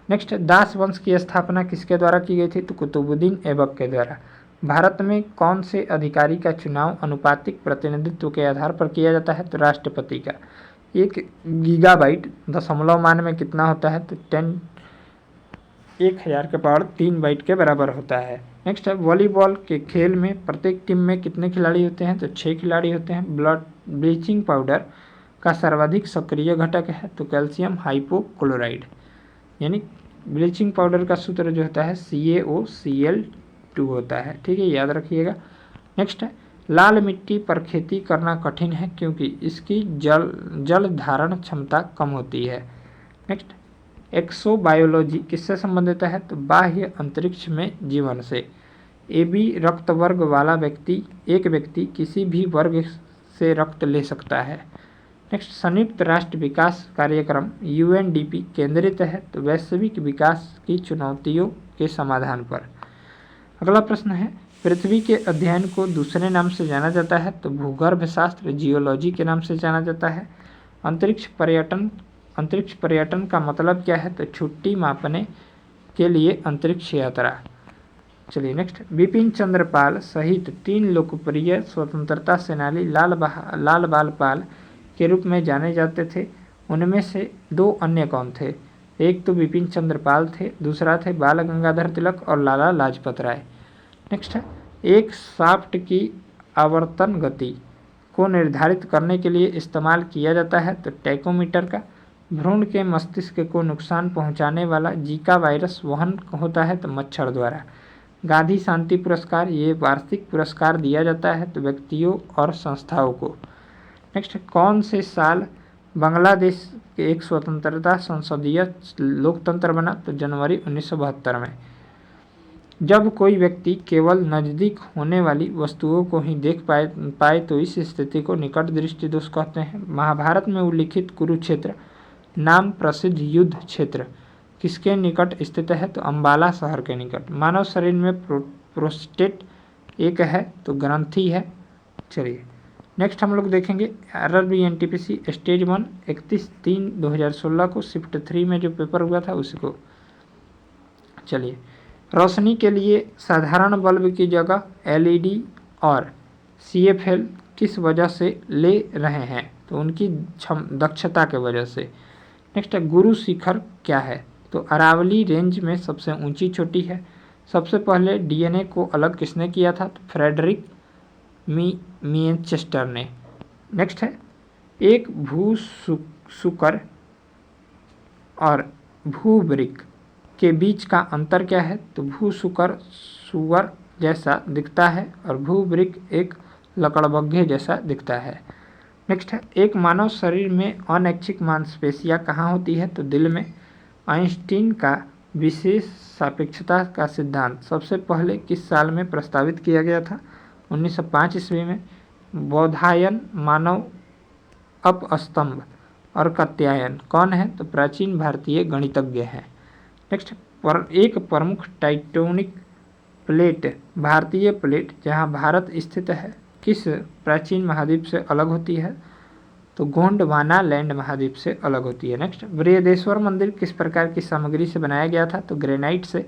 नेक्स्ट, दास वंश की स्थापना किसके द्वारा की गई थी? तो कुतुबुद्दीन ऐबक के द्वारा। भारत में कौन से अधिकारी का चुनाव अनुपातिक प्रतिनिधित्व के आधार पर किया जाता है? तो राष्ट्रपति का। 1 गीगाबाइट दशमलव मान में कितना होता है? तो 1000 के पावर 3 बाइट के बराबर होता है। नेक्स्ट है, वॉलीबॉल के खेल में प्रत्येक टीम में कितने खिलाड़ी होते हैं? तो 6 खिलाड़ी होते हैं। ब्लीचिंग पाउडर का सर्वाधिक सक्रिय घटक है? तो कैल्शियम हाइपोक्लोराइड, यानी ब्लीचिंग पाउडर का सूत्र जो होता है CaOCl2 होता है। ठीक है, याद रखिएगा। नेक्स्ट है, लाल मिट्टी पर खेती करना कठिन है क्योंकि इसकी जल धारण क्षमता कम होती है। नेक्स्ट, एक्सोबायोलॉजी किससे संबंधित है? तो बाह्य अंतरिक्ष में जीवन से। AB रक्त वर्ग वाला एक व्यक्ति किसी भी वर्ग से रक्त ले सकता है। नेक्स्ट, संयुक्त राष्ट्र विकास कार्यक्रम UNDP केंद्रित है तो वैश्विक विकास की चुनौतियों के समाधान पर। अगला प्रश्न है, पृथ्वी के अध्ययन को दूसरे नाम से जाना जाता है? तो भूगर्भ शास्त्र जियोलॉजी के नाम से जाना जाता है। अंतरिक्ष पर्यटन का मतलब क्या है? तो छुट्टी मापने के लिए अंतरिक्ष यात्रा। चलिए नेक्स्ट, बिपिन चंद्र पाल सहित 3 लोकप्रिय स्वतंत्रता सेनानी लाल बाल पाल के रूप में जाने जाते थे। उनमें से 2 अन्य कौन थे? एक तो बिपिन चंद्र पाल थे, दूसरा थे बाल गंगाधर तिलक और लाला लाजपत राय। नेक्स्ट है, एक शाफ्ट की आवर्तन गति को निर्धारित करने के लिए इस्तेमाल किया जाता है? तो टैकोमीटर का। भ्रूण के मस्तिष्क को नुकसान पहुंचाने वाला जीका वायरस वहन होता है? तो मच्छर द्वारा। गांधी शांति पुरस्कार, ये वार्षिक पुरस्कार दिया जाता है तो व्यक्तियों और संस्थाओं को। नेक्स्ट, कौन से साल बांग्लादेश के एक स्वतंत्रता संसदीय लोकतंत्र बना? तो जनवरी 1972 में। जब कोई व्यक्ति केवल नज़दीक होने वाली वस्तुओं को ही देख पाए तो इस स्थिति को निकट दृष्टि दोष कहते हैं। महाभारत में उल्लिखित कुरुक्षेत्र नाम प्रसिद्ध युद्ध क्षेत्र किसके निकट स्थित है? तो अंबाला शहर के निकट। मानव शरीर में प्रोस्टेट एक है तो ग्रंथि है। चलिए नेक्स्ट हम लोग देखेंगे RRB NTPC स्टेज 1 31/3/2016 को शिफ्ट 3 में जो पेपर हुआ था उसको। चलिए, रोशनी के लिए साधारण बल्ब की जगह LED और CFL किस वजह से ले रहे हैं? तो उनकी दक्षता के वजह से। नेक्स्ट है, गुरु शिखर क्या है? तो अरावली रेंज में सबसे ऊंची चोटी है। सबसे पहले DNA को अलग किसने किया था? तो फ्रेडरिक मिएंचेस्टर ने। नेक्स्ट है, एक भूसूकर और भूवृक्क के बीच का अंतर क्या है? तो भूसूकर सुअर जैसा दिखता है और भूवृक्क एक लकड़बग्घे जैसा दिखता है। नेक्स्ट है, एक मानव शरीर में अनैच्छिक मांसपेशियां कहाँ होती है? तो दिल में। आइंस्टीन का विशेष सापेक्षता का सिद्धांत सबसे पहले किस साल में प्रस्तावित किया गया था? 1905 ईस्वी में। बौधायन, मानव अपस्तंभ और कात्यायन कौन है? तो प्राचीन भारतीय गणितज्ञ हैं। नेक्स्ट, एक प्रमुख टेक्टोनिक प्लेट भारतीय प्लेट जहां भारत स्थित है किस प्राचीन महाद्वीप से अलग होती है? तो गोंडवाना लैंड महाद्वीप से अलग होती है। नेक्स्ट, बृहदेश्वर मंदिर किस प्रकार की सामग्री से बनाया गया था? तो ग्रेनाइट से।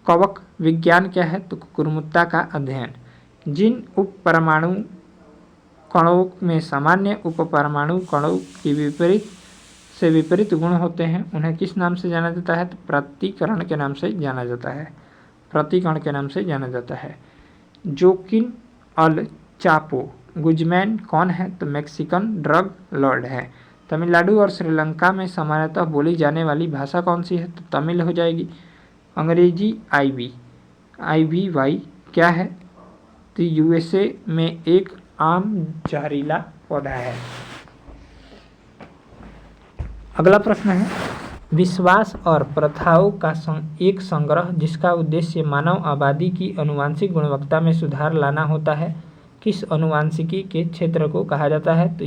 कवक विज्ञान क्या है? तो कुकुरमुत्ता का अध्ययन। जिन उप परमाणु कणों में सामान्य उप परमाणु कणों की विपरीत गुण होते हैं उन्हें किस नाम से जाना जाता है? तो प्रतिकरण के नाम से जाना जाता है। प्रतिकरण के नाम से जाना जाता है। जोकिन अल चापो गुजमैन कौन है? तो मैक्सिकन ड्रग लॉर्ड है। तमिलनाडु और श्रीलंका में सामान्यतः बोली जाने वाली भाषा कौन सी है? तो तमिल हो जाएगी। अंग्रेजी IVY क्या है? तो USA में एक आम जहरीला पौधा है। अगला प्रश्न है, विश्वास और प्रथाओं का एक संग्रह जिसका उद्देश्य मानव आबादी की आनुवंशिक गुणवत्ता में सुधार लाना होता है किस आनुवंशिकी के क्षेत्र को कहा जाता है? तो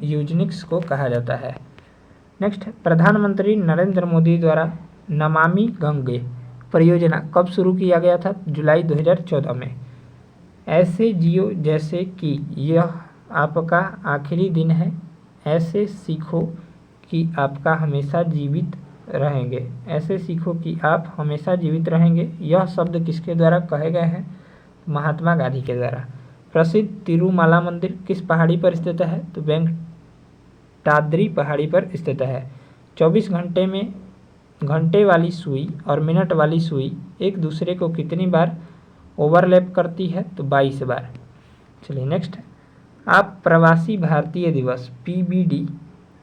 यूजेनिक्स को कहा जाता है। नेक्स्ट, प्रधानमंत्री नरेंद्र मोदी द्वारा नमामि गंगे परियोजना कब शुरू किया गया था? जुलाई 2014 में। ऐसे जियो जैसे कि यह आपका आखिरी दिन है, ऐसे सीखो कि आपका हमेशा जीवित रहेंगे, ऐसे सीखो कि आप हमेशा जीवित रहेंगे, यह शब्द किसके द्वारा कहे गए हैं? महात्मा गांधी के द्वारा। प्रसिद्ध तिरुमाला मंदिर किस पहाड़ी पर स्थित है? तो वेंकटाद्रि पहाड़ी पर स्थित है। 24 घंटे में घंटे वाली सुई और मिनट वाली सुई एक दूसरे को कितनी बार ओवरलैप करती है? तो 22 बार। चलिए नेक्स्ट, आप प्रवासी भारतीय दिवस PBD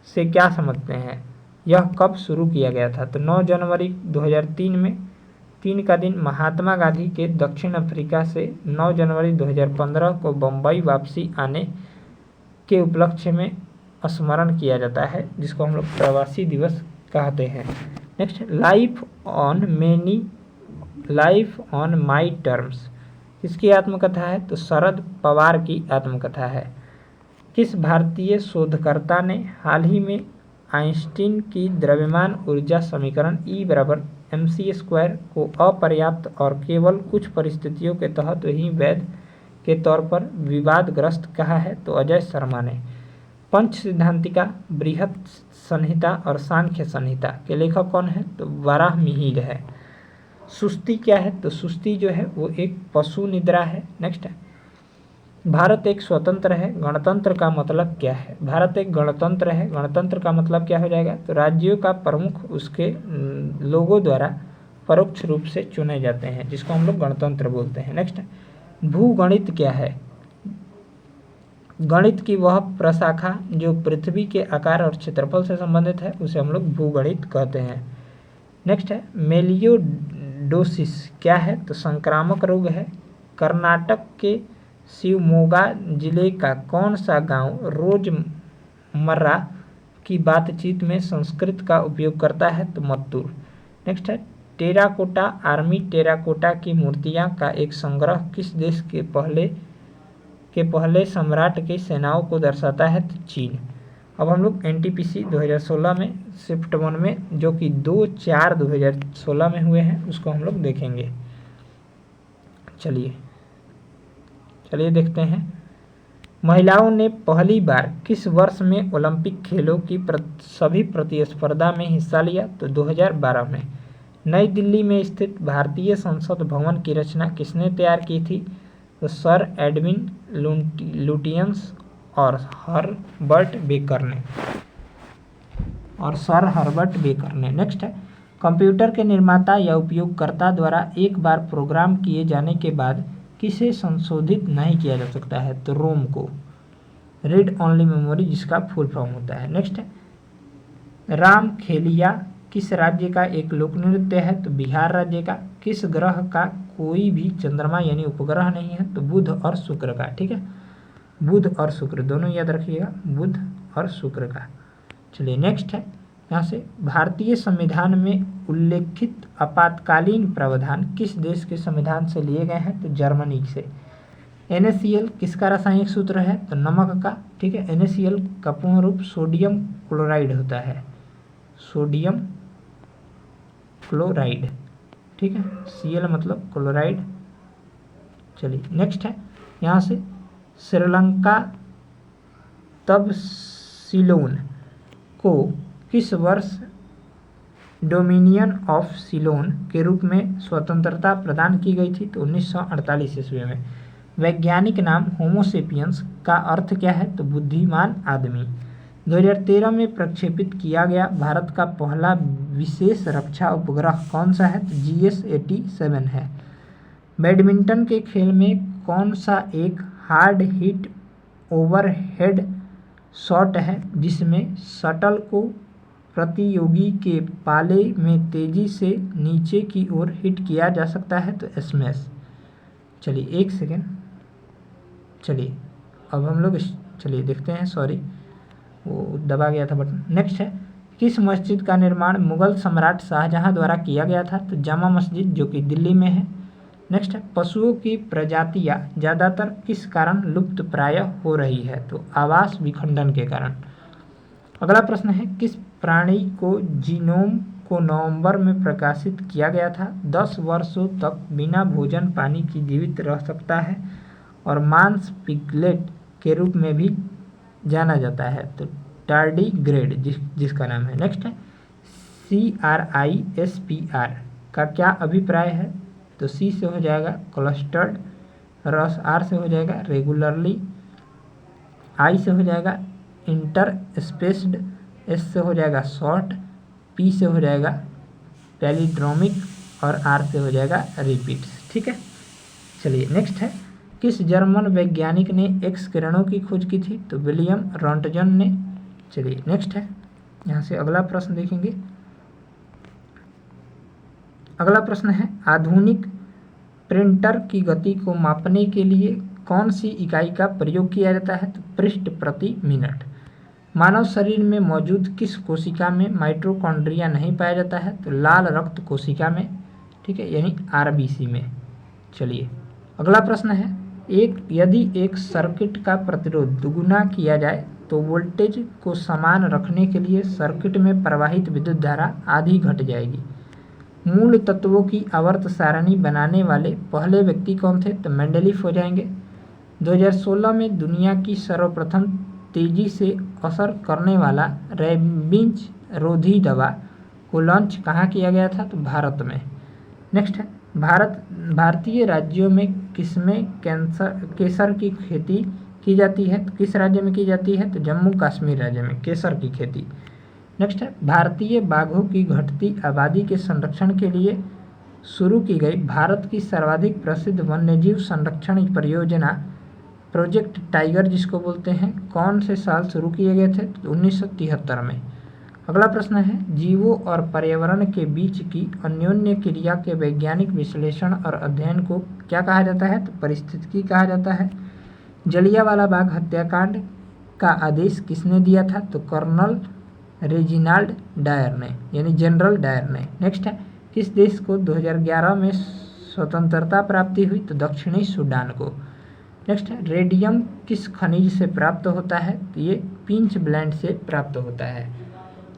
से क्या समझते हैं? यह कब शुरू किया गया था? तो 9 जनवरी 2003 में। 3 का दिन महात्मा गांधी के दक्षिण अफ्रीका से 9 जनवरी 2015 को बम्बई वापसी आने के उपलक्ष्य में स्मरण किया जाता है, जिसको हम लोग प्रवासी दिवस कहते हैं। Next, life on my terms किसकी आत्मकथा है? तो शरद पवार की आत्मकथा है। किस भारतीय शोधकर्ता ने हाल ही में आइंस्टीन की द्रव्यमान ऊर्जा समीकरण E=mc² को अपर्याप्त और केवल कुछ परिस्थितियों के तहत ही वैध के तौर पर विवादग्रस्त कहा है? तो अजय शर्मा ने। पंच सिद्धांतिका, बृहत संहिता और सांख्य संहिता के लेखक कौन है? तो वराहमिहिर है। सुस्ती क्या है? तो सुस्ती जो है वो एक पशु निद्रा है। नेक्स्ट है, भारत एक स्वतंत्र है, गणतंत्र का मतलब क्या है? भारत एक गणतंत्र है, गणतंत्र का मतलब क्या हो जाएगा? तो राज्यों का प्रमुख उसके लोगों द्वारा परोक्ष रूप से चुने जाते हैं, जिसको हम लोग गणतंत्र बोलते हैं। नेक्स्ट, भूगणित क्या है? गणित की वह प्रशाखा जो पृथ्वी के आकार और क्षेत्रफल से संबंधित है, उसे हम लोग भूगणित कहते हैं। नेक्स्ट है, मेलियोडोसिस क्या है? तो संक्रामक रोग है। कर्नाटक के शिवमोगा जिले का कौन सा गांव रोजमर्रा की बातचीत में संस्कृत का उपयोग करता है? तो मत्तूर। नेक्स्ट है, टेराकोटा आर्मी टेराकोटा की मूर्तियां का एक संग्रह किस देश के पहले सम्राट की सेनाओं को दर्शाता है? तो चीन। अब हम लोग NTPC 2016 में शिफ्ट 1 में, जो कि 2/4/2016 में हुए हैं, उसको हम लोग देखेंगे। चलिए देखते हैं। महिलाओं ने पहली बार किस वर्ष में ओलंपिक खेलों की सभी प्रतिस्पर्धा में हिस्सा लिया? तो 2012 में। नई दिल्ली में स्थित भारतीय संसद भवन की रचना किसने तैयार की थी? तो सर एडविन लुटियंस और हर्बर्ट बेकर ने। नेक्स्ट है, कंप्यूटर के निर्माता या उपयोगकर्ता द्वारा एक बार प्रोग्राम किए जाने के बाद किसे संशोधित नहीं किया जा सकता है? तो रोम को, रीड ओनली मेमोरी जिसका फुल फॉर्म होता है। नेक्स्ट है, राम खेलिया किस राज्य का एक लोक नृत्य है? तो बिहार राज्य का। किस ग्रह का कोई भी चंद्रमा यानी उपग्रह नहीं है? तो बुध और शुक्र का। ठीक है, बुध और शुक्र दोनों याद रखिएगा, बुध और शुक्र का। चलिए नेक्स्ट है, यहाँ से भारतीय संविधान में उल्लेखित आपातकालीन प्रावधान किस देश के संविधान से लिए गए हैं? तो जर्मनी से। NaCl किसका रासायनिक सूत्र है? तो नमक का। ठीक है, NaCl का पूर्ण रूप सोडियम क्लोराइड होता है, सोडियम क्लोराइड। ठीक है, Cl मतलब क्लोराइड। चलिए नेक्स्ट है, यहाँ से श्रीलंका तब सिलोन को किस वर्ष डोमिनियन ऑफ सिलोन के रूप में स्वतंत्रता प्रदान की गई थी? तो 1948 ईस्वी में। वैज्ञानिक नाम होमोसेपियंस का अर्थ क्या है? तो बुद्धिमान आदमी। 2013 में प्रक्षेपित किया गया भारत का पहला विशेष रक्षा उपग्रह कौन सा है? तो GS-87 है। बैडमिंटन के खेल में कौन सा एक हार्ड हिट ओवरहेड शॉट है जिसमें शटल को प्रतियोगी के पाले में तेजी से नीचे की ओर हिट किया जा सकता है? तो स्मैश। चलिए एक सेकेंड, चलिए अब हम लोग चलिए देखते हैं, सॉरी वो दबा गया था बटन। नेक्स्ट है, किस मस्जिद का निर्माण मुगल सम्राट शाहजहां द्वारा किया गया था? तो जामा मस्जिद जो कि दिल्ली में है। नेक्स्ट है, पशुओं की प्रजातियां ज़्यादातर किस कारण लुप्त प्राय हो रही है? तो आवास विखंडन के कारण। अगला प्रश्न है, किस प्राणी को जीनोम को नवंबर में प्रकाशित किया गया था? 10 वर्षों तक बिना भोजन पानी की जीवित रह सकता है और मांस पिगलेट के रूप में भी जाना जाता है। तो टार्डीग्रेड जिसका नाम है। नेक्स्ट है, CRISPR का क्या अभिप्राय है? तो C से हो जाएगा क्लस्टर्ड, R से हो जाएगा रेगुलरली, I से हो जाएगा इंटरस्पेस्ड, S से हो जाएगा शॉर्ट, P से हो जाएगा पैलिड्रोमिक और R से हो जाएगा रिपीट्स। ठीक है, चलिए नेक्स्ट है, किस जर्मन वैज्ञानिक ने एक्स किरणों की खोज की थी? तो विलियम रॉन्टजन ने। चलिए नेक्स्ट है, यहाँ से अगला प्रश्न देखेंगे। अगला प्रश्न है, आधुनिक प्रिंटर की गति को मापने के लिए कौन सी इकाई का प्रयोग किया जाता है? तो पृष्ठ प्रति मिनट। मानव शरीर में मौजूद किस कोशिका में माइटोकॉन्ड्रिया नहीं पाया जाता है? तो लाल रक्त कोशिका में, ठीक है, यानी आरबीसी में। चलिए अगला प्रश्न है, यदि एक सर्किट का प्रतिरोध दुगुना किया जाए तो वोल्टेज को समान रखने के लिए सर्किट में प्रवाहित विद्युत धारा आधी घट जाएगी। मूल तत्वों की आवर्त सारणी बनाने वाले पहले व्यक्ति कौन थे? तो मेंडलीफ हो जाएंगे। 2016 में दुनिया की सर्वप्रथम तेजी से असर करने वाला रेबीज रोधी दवा को लॉन्च कहाँ किया गया था? तो भारत में। नेक्स्ट है, भारतीय राज्यों में किसमें केसर की खेती की जाती है? तो किस राज्य में की जाती है? तो जम्मू कश्मीर राज्य में केसर की खेती। नेक्स्ट है, भारतीय बाघों की घटती आबादी के संरक्षण के लिए शुरू की गई भारत की सर्वाधिक प्रसिद्ध वन्यजीव संरक्षण परियोजना प्रोजेक्ट टाइगर जिसको बोलते हैं, कौन से साल शुरू किए गए थे? तो 1973 में। अगला प्रश्न है, जीवों और पर्यावरण के बीच की अन्योन्य क्रिया के वैज्ञानिक विश्लेषण और अध्ययन को क्या कहा जाता है? तो पारिस्थितिकी कहा जाता है। जलियांवाला बाग हत्याकांड का आदेश किसने दिया था? तो कर्नल रेजिनाल्ड डायर ने, यानी जनरल डायर ने। नेक्स्ट है, किस देश को 2011 में स्वतंत्रता प्राप्ति हुई? तो दक्षिणी सूडान को। नेक्स्ट है, रेडियम किस खनिज से प्राप्त होता है? तो ये पिंच ब्लेंड से प्राप्त होता है।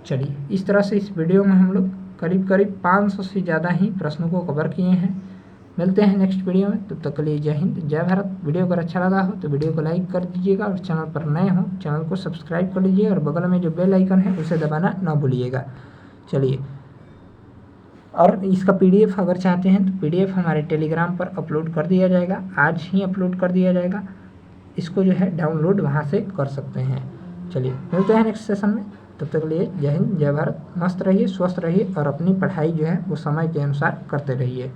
चलिए इस तरह से इस वीडियो में हम लोग करीब 500 से ज़्यादा ही प्रश्नों को कवर किए हैं। मिलते हैं नेक्स्ट वीडियो में, तब तक के लिए जय हिंद जय भारत। वीडियो अगर अच्छा लगा हो तो वीडियो को लाइक कर दीजिएगा और चैनल पर नए हो चैनल को सब्सक्राइब कर लीजिए और बगल में जो बेल आइकन है उसे दबाना ना भूलिएगा। चलिए, और इसका पीडीएफ अगर चाहते हैं तो पीडीएफ हमारे टेलीग्राम पर अपलोड कर दिया जाएगा, आज ही अपलोड कर दिया जाएगा। इसको जो है डाउनलोड वहाँ से कर सकते हैं। चलिए मिलते हैं नेक्स्ट सेशन में, तब तक के लिए जय हिंद जय भारत। मस्त रहिए, स्वस्थ रहिए और अपनी पढ़ाई जो है वो समय के अनुसार करते रहिए।